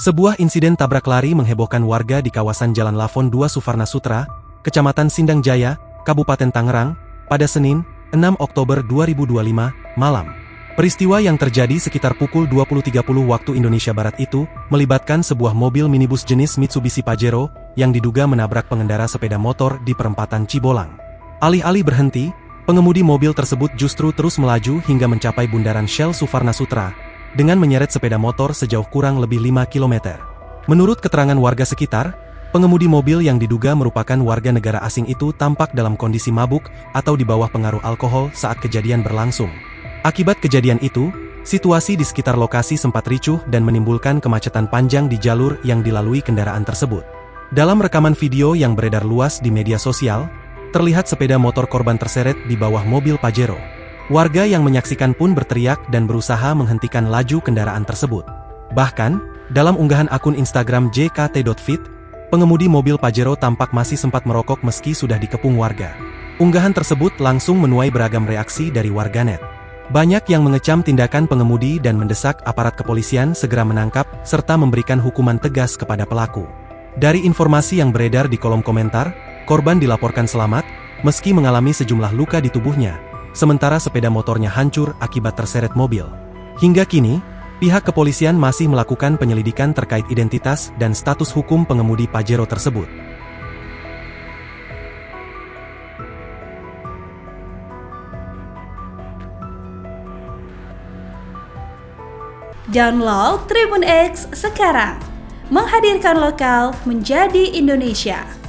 Sebuah insiden tabrak lari menghebohkan warga di kawasan Jalan Lafon 2 Suvarna Sutra, Kecamatan Sindang Jaya, Kabupaten Tangerang, pada Senin, 6 Oktober 2025, malam. Peristiwa yang terjadi sekitar pukul 20.30 waktu Indonesia Barat itu, melibatkan sebuah mobil minibus jenis Mitsubishi Pajero, yang diduga menabrak pengendara sepeda motor di perempatan Cibolang. Alih-alih berhenti, pengemudi mobil tersebut justru terus melaju hingga mencapai bundaran Shell Suvarna Sutra, dengan menyeret sepeda motor sejauh kurang lebih 5 km. Menurut keterangan warga sekitar, pengemudi mobil yang diduga merupakan warga negara asing itu tampak dalam kondisi mabuk atau di bawah pengaruh alkohol saat kejadian berlangsung. Akibat kejadian itu, situasi di sekitar lokasi sempat ricuh dan menimbulkan kemacetan panjang di jalur yang dilalui kendaraan tersebut. Dalam rekaman video yang beredar luas di media sosial, terlihat sepeda motor korban terseret di bawah mobil Pajero. Warga yang menyaksikan pun berteriak dan berusaha menghentikan laju kendaraan tersebut. Bahkan, dalam unggahan akun Instagram jkt.fit, pengemudi mobil Pajero tampak masih sempat merokok meski sudah dikepung warga. Unggahan tersebut langsung menuai beragam reaksi dari warganet. Banyak yang mengecam tindakan pengemudi dan mendesak aparat kepolisian segera menangkap serta memberikan hukuman tegas kepada pelaku. Dari informasi yang beredar di kolom komentar, korban dilaporkan selamat, meski mengalami sejumlah luka di tubuhnya. Sementara sepeda motornya hancur akibat terseret mobil. Hingga kini, pihak kepolisian masih melakukan penyelidikan terkait identitas dan status hukum pengemudi Pajero tersebut. Download Tribun X sekarang, menghadirkan lokal menjadi Indonesia.